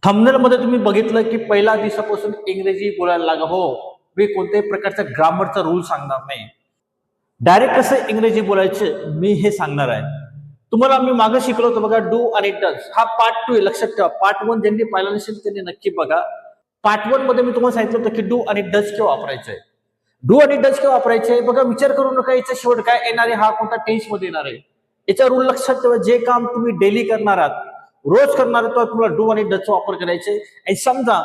Thumbnail मध्ये तुम्ही बघितलं की पहिल्या दिवसापासून इंग्रजी बोलायला लागा. हो, मी कोणत्याही प्रकारचा ग्रामरचा रूल सांगणार नाही. डायरेक्ट कसं इंग्रजी बोलायचं मी हे सांगणार आहे. तुम्हाला मी मागे शिकलो होतो बघा, डू आणि डज. हा पार्ट 2 आहे, लक्षात ठेवा. पार्ट 1 ज्यांनी पाहिलं नसेल त्यांनी नक्की बघा. पार्ट 1 मध्ये मी तुम्हाला सांगितलं होतं की डू आणि डज केव्हा वापरायचंय. डू आणि डज केव्हा वापरायचे बघा. विचार करू नका याचा शेवट काय येणार आहे, हा कोणता टेन्स मध्ये येणार आहे. याचा रूल लक्षात ठेवा. जे काम तुम्ही डेली करणार आहात, रोज करणार आहात, तुम्हाला डू आणि डजचा वापर करायचे. आणि समजा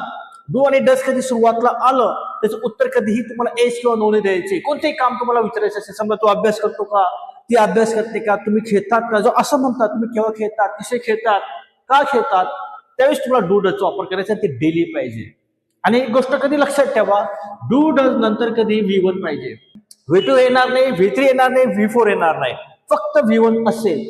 डू आणि डज कधी सुरुवातला आलं, त्याचं उत्तर कधीही तुम्हाला एस किंवा नो द्यायचे. कोणतेही काम तुम्हाला विचारायचं असेल, समजा तू अभ्यास करतो का, ती अभ्यास करते का, तुम्ही खेळतात का, जो असं म्हणतात तुम्ही केव्हा खेळतात, कसे खेळतात, का खेळतात, त्यावेळेस तुम्हाला डू डजचा वापर करायचा. ते डेली पाहिजे. आणि एक गोष्ट कधी लक्षात ठेवा, डू डज नंतर कधी V1 पाहिजे. V2 येणार नाही, V3 येणार नाही, V4 येणार नाही, फक्त V1 असेल.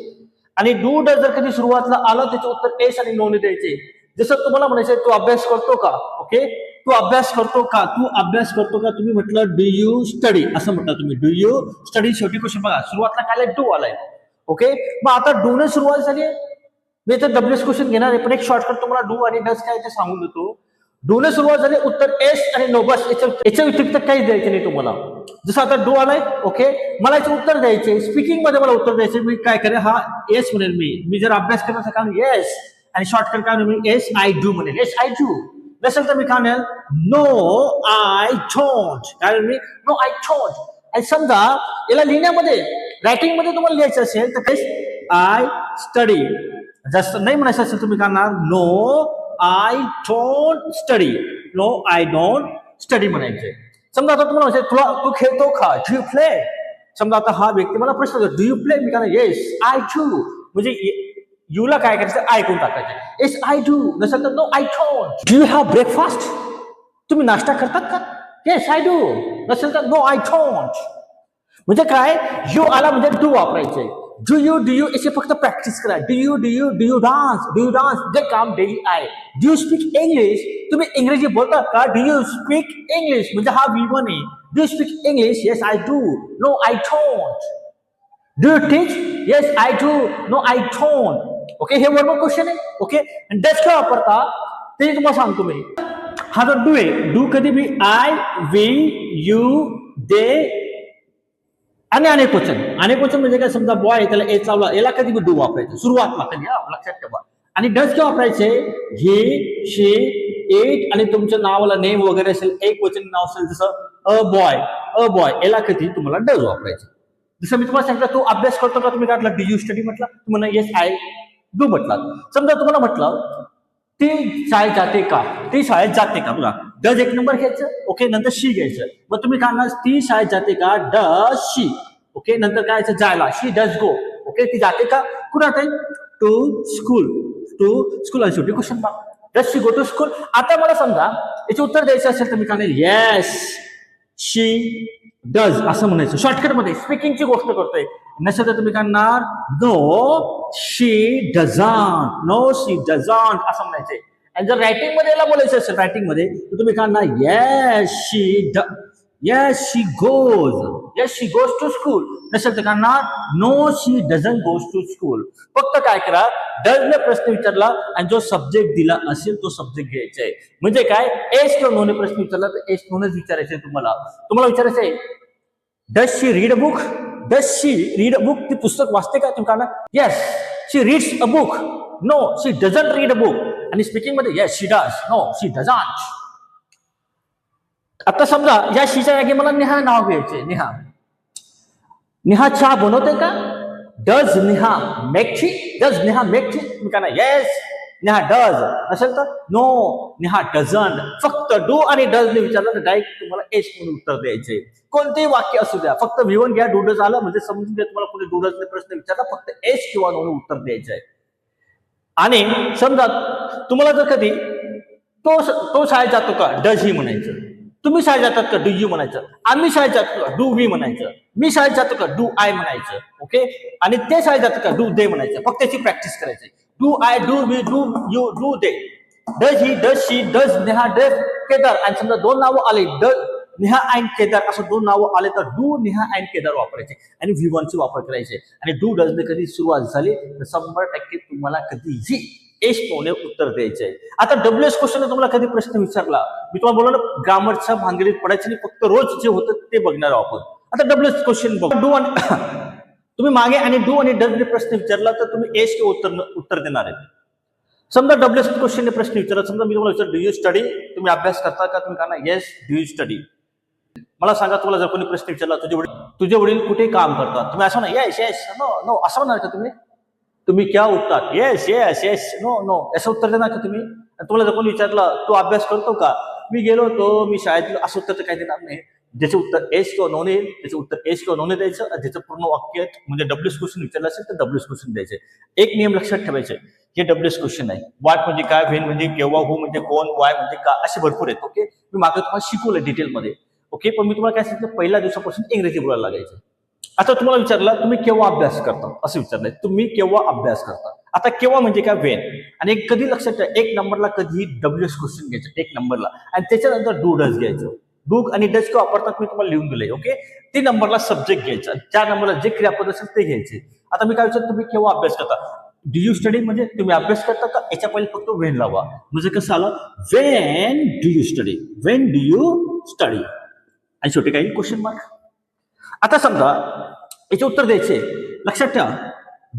आणि डू डज जर कधी सुरुवातला आलं, त्याचे उत्तर एस आणि नो द्यायचे. जसं तुम्हाला म्हणायचं तू अभ्यास करतो का, ओके, तू अभ्यास करतो का, तू अभ्यास करतो का, तुम्ही म्हटलं डू यू स्टडी असं म्हटलं तुम्ही, डू यू स्टडी. शेवटी क्वेश्चन बघा, सुरुवातला काय डू आलाय, ओके. मग आता डू ने सुरुवात झाली. मी तर डब्ल्यूएस क्वेश्चन घेणार आहे, पण एक शॉर्टकट तुम्हाला डू आणि डज काय ते सांगून देतो. डू ने सुरुवात झाली, उत्तर एस आणि नो, बस. याच्या व्यतिरिक्त काही द्यायचे नाही तुम्हाला. जसं आता डू आलाय, ओके, मला याचे उत्तर द्यायचे. स्पीकिंग मध्ये मला उत्तर द्यायचे. मी काय करेल, हा येस म्हणेल. मी जर अभ्यास करण्याचं काम येस, आणि शॉर्टकट काय म्हणेल, येस आय डू म्हणेल. Yes I do. नसेल तर मी काय म्हणेल, नो आय डोंट. काय म्हणेल मी, नो आय डोंट. आणि समजा याला लिहिण्यामध्ये, रायटिंग मध्ये तुम्हाला लिहायचं असेल तर आय स्टडी. जास्त नाही म्हणायचं असेल तुम्ही काय म्हणणार, no I don't study. No I don't study म्हणायचे. समजा आता तुम्हाला म्हणायचं, तू खेळतो का, डू यू प्ले. समजा आता हा व्यक्ती मला प्रश्न करतो, डू यू प्ले. मी काय, येस आय डू. म्हणजे यूला काय करायचं, आय कोण टाकायचं. Yes I do. नसेल तर no I don't. Do you have breakfast. तुम्ही नाश्ता करतात का, येस आय डू. नसेल तर नो आय डोंट. म्हणजे काय, यू आला म्हणजे डू वापरायचे. डू यू याचे फक्त प्रॅक्टिस करा. Do you dance. जे काम डेली आहे. Do you speak English. तुम्ही इंग्रजी बोलतात का, डू यू स्पीक इंग्लिश. म्हणजे हा V1 आहे. Do you speak English, yes I do. No I don't. Do you teach, yes I do. No I don't. Okay, हे वर्ब क्वेश्चन आहे. Okay, does का वापरता ते तुम्हाला सांगतो मी. हा जो डू आहे, डू कधी बी आय, वी, यू, दे आणि अनेक वचन म्हणजे काय, समजा बॉय आहे, त्याला ए चावला, याला कधी बी डू वापरायचं सुरुवातला कधी, लक्षात ठेवा. आणि डज काय वापरायचे, ही, शी, इट. आणि तुमच्या नावाला नेम वगैरे असेल, एक वचन नाव असेल, जसं अ बॉय, याला कधी तुम्हाला डज वापरायचं. जसं मी तुम्हाला सांगितलं, तू अभ्यास करतो का, तुम्ही काय म्हटलं, डू यू स्टडी म्हटलं, तुम्हाला येस आय डू म्हटलं. समजा तुम्हाला म्हटलं, ती शाळेत जाते का, ती शाळेत जाते का, बघा, डज एक नंबर घ्यायचं, ओके, नंतर शी घ्यायचं. मग तुम्ही काय, ती शाळेत जाते का, डज शी, ओके, नंतर काय जायला, शी डज गो, ओके, ती जाते का, कुठं जाते, टू स्कूल. आणि शेवटी question mark, does she go to school. आता मला समजा याचे उत्तर द्यायचं असेल तर मी काय, येस शी डज असं म्हणायचं. शॉर्टकट मध्ये स्पीकिंगची गोष्ट करतोय. नसेल तर तुम्ही करणार, नो शी डझंट असं म्हणायचे. आणि जर रायटिंग मध्ये याला बोलायचं असेल, रायटिंग मध्ये, तर तुम्ही करणार, yes she goes to school. नसेल तर करणार, no she doesn't goes to school. फक्त काय करा, डज ने प्रश्न विचारला आणि जो सब्जेक्ट दिला असेल तो सब्जेक्ट घ्यायचा आहे. म्हणजे काय, एस किंवा नो ने प्रश्न विचारला तर एस नोनेच विचारायचे. तुम्हाला विचारायचं आहे, does she read a book. ती पुस्तक वाचते का, तुम्ही काय, yes she reads a book. No she doesn't read a book. आणि स्पीकिंग मध्ये, yes she does, no she doesn't. आता समजा या शीच्या जागी मला नेहा नाव घ्यायचे. नेहा चहा बनवते का, डज नेहा मेक टी. तुम्ही काय, येस नेहा डज. नसेल तर नो नेहा डझंट. फक्त डू आणि डज ने विचारलं तर डायरेक्ट तुम्हाला एस म्हणून उत्तर द्यायचे. कोणतेही वाक्य असू द्या, फक्त V1 घ्या, डू डज आलं म्हणजे समजून घ्या, तुम्हाला कोणी डू डज ने प्रश्न विचारला, फक्त एस किंवा नो उत्तर द्यायचं आहे. आणि समजा तुम्हाला जर कधी तो शाळेत जातो का, डज ही म्हणायचं. तुम्ही शाळेत जातात का, डू यू म्हणायचं. आम्ही शाळेत जातो का, डू वी म्हणायचं. मी शाळेत जातो का, डू आय म्हणायचं. ओके, आणि ते शाळेत जातं का, डू दे म्हणायचं. फक्त त्याची प्रॅक्टिस करायची. Do I, do we, do you, do they. Does he, does she, does Neha, does Kedar. आणि समजा दोन नावं आले, डज नेहा अँड केदार असं दोन नावं आले तर डू नेहा अँड केदार वापरायचे आणि V1 चे वापर करायचे. आणि डू डज ने कधी सुरुवात झाली तर 100% तुम्हाला कधीही एस टोने उत्तर द्यायचे आहे. आता डब्ल्यूएस क्वेश्चन तुम्हाला कधी प्रश्न विचारला, मी तुम्हाला बोललो ना ग्रामरच्या भानगडीत पडायचं नाही, फक्त रोज जे होतं ते बघणार आहोत आपण. आता डब्ल्यूएस क्वेश्चन बघ, डू आणि तुम्ही मागे आणि डू आणि डज ने प्रश्न विचारला तर तुम्ही एस के उत्तर देणार आहे. समजा डब्ल्यूएस क्वेश्चन प्रश्न विचारला, समजा मी तुम्हाला विचार डू यू स्टडी, तुम्ही अभ्यास करता का, तुम्ही का येस डू यू स्टडी. मला सांगा, तुम्हाला जर कोणी प्रश्न विचारला तुझे वडील कुठे काम करतात, तुम्ही असं ना येस येस नो नो असं म्हणणार का तुम्ही क्या उत्तर yes yes yes no no असं उत्तर देणार का तुम्ही. तुम्हाला जर कोणी विचारलं तू अभ्यास करतो का, मी गेलो होतो मी शाळेत, असं उत्तर तर काही देणार नाही. ज्याचे उत्तर एस किंवा नोने त्याचे उत्तर एस किंवा नोने द्यायचं, ज्याचं पूर्ण वाक्य म्हणजे डब्ल्यूएस क्वेश्चन विचारलं असेल तर डब्ल्यूएस क्वेश्चन द्यायचे. एक नियम लक्षात ठेवायचे, हे डब्ल्यूएस क्वेश्चन आहे. वाट म्हणजे काय, व्हेन म्हणजे केव्हा, हू म्हणजे कोण, वाय म्हणजे का, असे भरपूर आहेत. ओके, मी मागे तुम्हाला शिकवलं डिटेलमध्ये. ओके, पण मी तुम्हाला काय सांगितलं, पहिल्या दिवसापासून इंग्रजी बोलायला लागायचं. आता तुम्हाला विचारलं तुम्ही केव्हा अभ्यास करता, असं विचारलंय, तुम्ही केव्हा अभ्यास करता. आता केव्हा म्हणजे काय, वेन. आणि कधी लक्षात ठेवा, एक नंबरला कधी डब्ल्यूएस क्वेश्चन घ्यायचं एक नंबरला, आणि त्याच्यानंतर डू डज घ्यायचं. डू आणि डज का वापरतात मी तुम्हाला लिहून दिलंय. ओके, 3 नंबरला सब्जेक्ट घ्यायचा, 4 नंबरला जे क्रियापद असेल ते घ्यायचे. आता मी काय विचारतो, तुम्ही केव्हा अभ्यास करता. डू यू स्टडी म्हणजे तुम्ही अभ्यास करता का, याच्या पहिले फक्त वेन लावा. म्हणजे कसं आलं, Wien do you study, when do you study, आणि शेवटी काही क्वेश्चन मार्क. आता समजा याचे उत्तर द्यायचे, लक्षात ठेवा,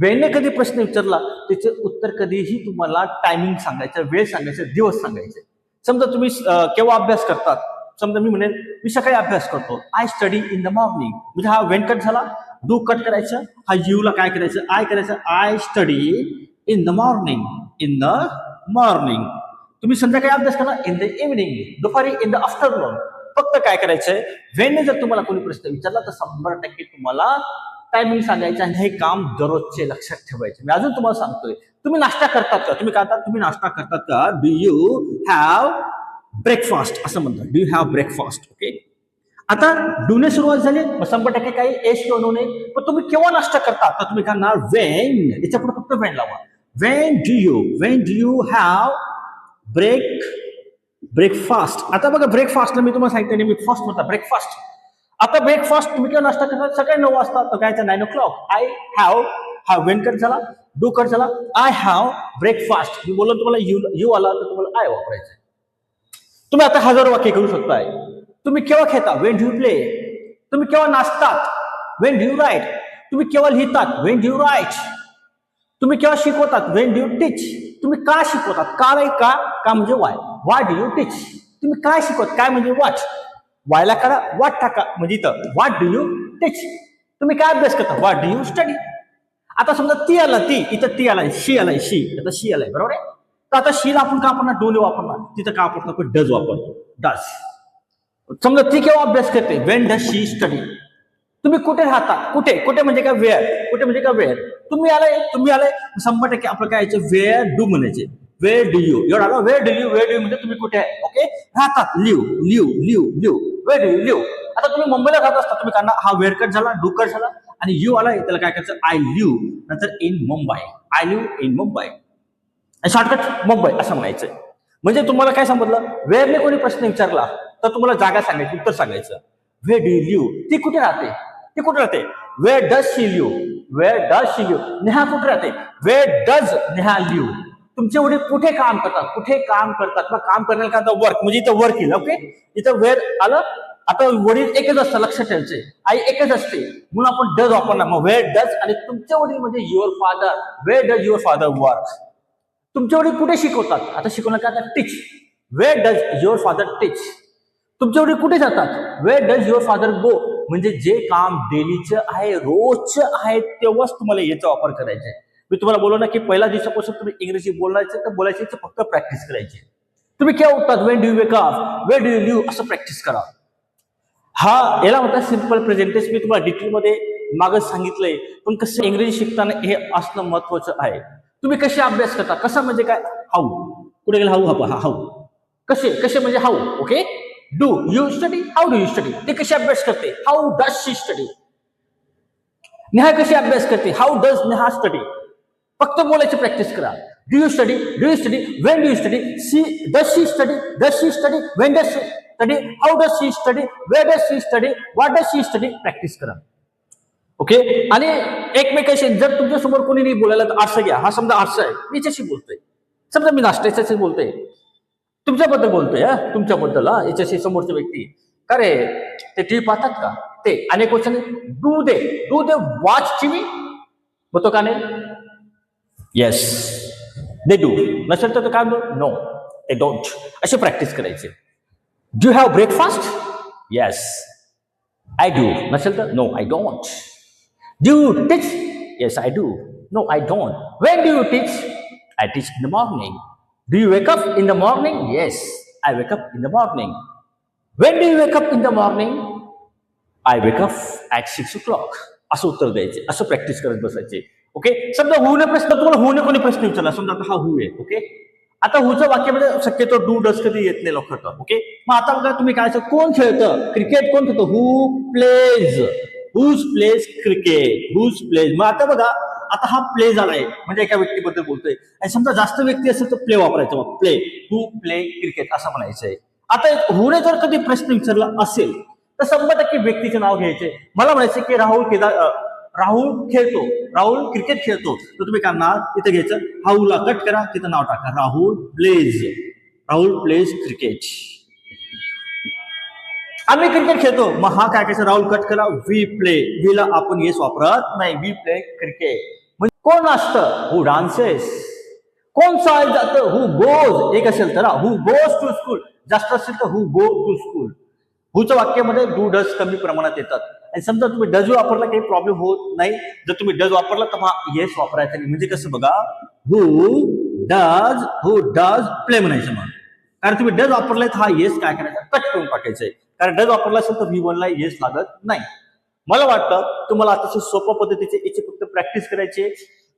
वेळने कधी प्रश्न विचारला त्याचे उत्तर कधीही तुम्हाला टायमिंग सांगायचं, वेळ सांगायचं, दिवस सांगायचे. समजा तुम्ही केव्हा अभ्यास करतात, समजा मी म्हणेन मी सकाळी अभ्यास करतो, I study in the morning, म्हणजे हा वेन कट झाला, डू कट करायचं, हा यूला काय करायचं, आय करायचं, I study in the morning, in the morning. तुम्ही संध्याकाळी अभ्यास करा, इन द इव्हनिंग, दुपारी इन द आफ्टरनून. फक्त काय करायचंय, वेळने जर तुम्हाला कोणी प्रश्न विचारला तर 100% तुम्हाला टायमिंग सांगायचं, आणि हे काम दररोजचे लक्षात ठेवायचे. मी अजून तुम्हाला सांगतोय, तुम्ही नाश्ता करतात का, तुम्ही काय तुम्ही नाश्ता करतात का, डू यू हॅव ब्रेकफास्ट असं म्हणतात, do you have breakfast. Okay, आता डूने सुरुवात झाली, 100% काही एस किंवा नो नाही, पण तुम्ही केव्हा नाश्ता करतात तर तुम्ही करणार वेन, याच्या पुढे फक्त वेन लावा. Wien do you have breakfast. आता बघा, ब्रेकफास्टला मी तुम्हाला सांगितलं मी फर्स्ट होता ब्रेकफास्ट. आता ब्रेकफास्ट तुम्ही केव्हा नाश्ता करता, सकाळी 9 वाजता, तर काय 9 o'clock. आय हॅव, हा वेन कट झाला, डू कट झाला, आय हॅव ब्रेकफास्ट. मी बोललो तुम्हाला यू आला तर तुम्हाला आय वापरायचं. तुम्ही आता हजारो वाक्य करू शकताय. तुम्ही केव्हा खेळता, वेन डू यू प्ले. तुम्ही केव्हा नाचतात, वेन डू यू राईट. तुम्ही केव्हा लिहितात, वेन डू यू राईट. तुम्ही केव्हा शिकवतात, वेन डू यू टीच. तुम्ही का शिकवतात, का म्हणजे वाय डू यू टीच. तुम्ही काय शिकवत, काय म्हणजे वाट, वायला करा, वाट टाका, म्हणजे इथं वाट डू यू टीच. तुम्ही काय अभ्यास करता, वाट डू यू स्टडी. आता समजा ती आला, इथं ती आलाय, शी आलाय, आता शी आलाय, बरोबर आहे. तर आता शीला आपण का वापरणार, डोने वापरणार, तिथं का वापरतो आपण डज वापरतो, डज. समजा ती केव्हा अभ्यास करते, वेन डज शी स्टडी. तुम्ही कुठे राहतात, कुठे म्हणजे काय, वेअर, कुठे म्हणजे काय, वेअर. तुम्ही आलाय 100% आपलं काय यायचं, वेअर डू म्हणायचे, वेअर डू यू. एवढा आला, वेअर डू यू म्हणजे तुम्ही कुठे आहे. ओके, राहतात, live, wear do you live. आता तुम्ही मुंबईला राहत असता, तुम्ही काढणार, हा वेअर कट झाला, डू कट झाला, आणि यू आला, त्याला काय करायचं, आय लिव्ह, नंतर in Mumbai, I live in Mumbai, shortcut Mumbai असं म्हणायचं. म्हणजे तुम्हाला काय समजलं, वेअरने कोणी प्रश्न विचारला तर तुम्हाला जागा सांगायची, उत्तर सांगायचं. वेअर डू यू लिव्ह, ती कुठे राहते, where does she live. Neha कुठे राहते, वेअर डज नेहा लिव्ह. तुमचे वडील कुठे काम करतात, मग काम करण्याला काय, वर्क, म्हणजे इथं वर्क येईल. ओके, इथं वेअर आलं. आता वडील एकच असतं, लक्षात ठेवायचे, आई एकच असते, म्हणून आपण डज वापरणार. मग वेअर डज, आणि तुमचे वडील म्हणजे your father, where does your father work. तुमचे वडील कुठे शिकवतात, आता शिकवणार काय, teach, where does your father teach. तुमचे वडील कुठे जातात, where does your father go. म्हणजे जे काम डेलीचं आहे, रोजचं आहे, तेव्हाच तुम्हाला याचा वापर करायचा आहे. मी तुम्हाला बोललो ना की पहिल्या दिवसापासून तुम्ही इंग्रजी बोलायचे तर फक्त प्रॅक्टिस करायची. तुम्ही केव्हा उठतात, when do you wake up, where do you live, असं प्रॅक्टिस करा. हा याला म्हणतात सिम्पल प्रेझेंट टेन्स. मी तुम्हाला डिटेलमध्ये मागं सांगितलंय, पण कसं इंग्रजी शिकताना हे असणं महत्वाचं आहे. तुम्ही कसे अभ्यास करता, कसं म्हणजे काय, हाऊ, कुठे गेला हाऊ, कसे म्हणजे how. Okay, do you study, how do you study. ते कशी अभ्यास करते, how does she study. Neha कशी अभ्यास करते, हाऊ डज नेहा स्टडी. फक्त बोलायची प्रॅक्टिस करा. Do you study, when do you study, does she study, when does she study, how does she study, where does she study, what does she study. Practice करा. Okay, आणि एकमेकाशी जर तुमच्या समोर कोणी नाही बोलायला तर आरसा घ्या. हा समजा आरसा आहे, मी याच्याशी बोलतोय, समजा मी नाश्त्याच्याच बोलतोय, तुमच्याबद्दल बोलतोय, हा तुमच्याबद्दल, हा याच्याशी समोरची व्यक्ती, का रे ते टीव्ही पाहतात का ते, अनेक question, do they watch TV, होतो का नाही? येस दे डू, नसेल तर काय नो दे डोंट, अशी प्रॅक्टिस करायची. Do you have breakfast? Yes I do, नसेल तर no I don't. Do you teach? Yes I do, no I don't. When do you teach? I teach in the morning. Do you wake up in the morning? Yes I wake up in the morning. When do you wake up in the morning? I wake up at 6 o'clock. असं उत्तर द्यायचे, असं practice करत बसायचे. Okay, समजा हू ने प्रश्न, तुम्हाला हू ने कोणी प्रश्न विचारला, समजा आता हा हू आहे. ओके, आता हुच्या वाक्यामध्ये शक्यतो डू डस कधी येत नाही लवकर. ओके, मग आता बघा तुम्ही काय, कोण खेळतं क्रिकेट, कोण खेळतं, who plays, whose plays cricket, whose plays. मग आता बघा, आता हा प्ले झालाय म्हणजे एका व्यक्तीबद्दल बोलतोय, आणि समजा जास्त व्यक्ती असेल तर प्ले वापरायचं, मग प्ले, हू प्ले क्रिकेट असं म्हणायचंय. आता हुने जर कधी प्रश्न विचारला असेल तर 100% व्यक्तीचे नाव घ्यायचे. मला म्हणायचे की राहुल खेळतो, राहुल क्रिकेट खेळतो, तर तुम्ही काय नाव तिथे घ्यायचं, हाऊला कट करा, तिथं नाव टाका, राहुल प्लेज क्रिकेट. आम्ही क्रिकेट खेळतो, मग हा काय करायचं, राहुल कट करा, वी प्ले, वीला आपण येस वापरत नाही, वी प्ले क्रिकेट. म्हणजे कोण असतं, हू डान्सेस. कोण शाळेत जातं, हू गोज, एक असेल तर हू गोज टू स्कूल, जास्त असेल तर हू गो टू स्कूल. हुच्या वाक्यामध्ये डू डज कमी प्रमाणात येतात. आणि समजा तुम्ही डज वापरला काही प्रॉब्लेम होत नाही. जर तुम्ही डज वापरला तर हा येस वापरायचा नाही. म्हणजे कसं बघा, हू डज प्ले म्हणायचं. मग कारण तुम्ही डज वापरलाय तर हा येस काय करायचा, कट करून टाकायचंय. कारण डज वापरला असेल तर V1 ला येस लागत नाही. मला वाटतं तुम्हाला अतिशय सोप्या पद्धतीचे याची फक्त प्रॅक्टिस करायची.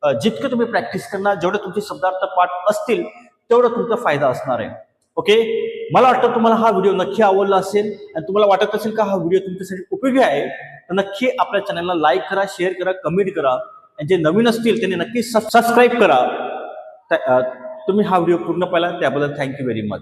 जितकं तुम्ही प्रॅक्टिस करणार, जेवढे तुमचे शब्दार्थ पाठ असतील तेवढा तुमचा फायदा असणार आहे. ओके, मला वाटतं तुम्हाला हा व्हिडिओ नक्की आवडला असेल, आणि तुम्हाला वाटत असेल का हा व्हिडिओ तुमच्यासाठी उपयोगी आहे, तर नक्की आपल्या चॅनलला लाईक करा, शेअर करा, कमेंट करा. आणि जे नवीन असतील त्यांनी नक्की सबस्क्राईब करा. तुम्ही हा व्हिडिओ पूर्ण पाहिला त्याबद्दल थँक्यू व्हेरी मच.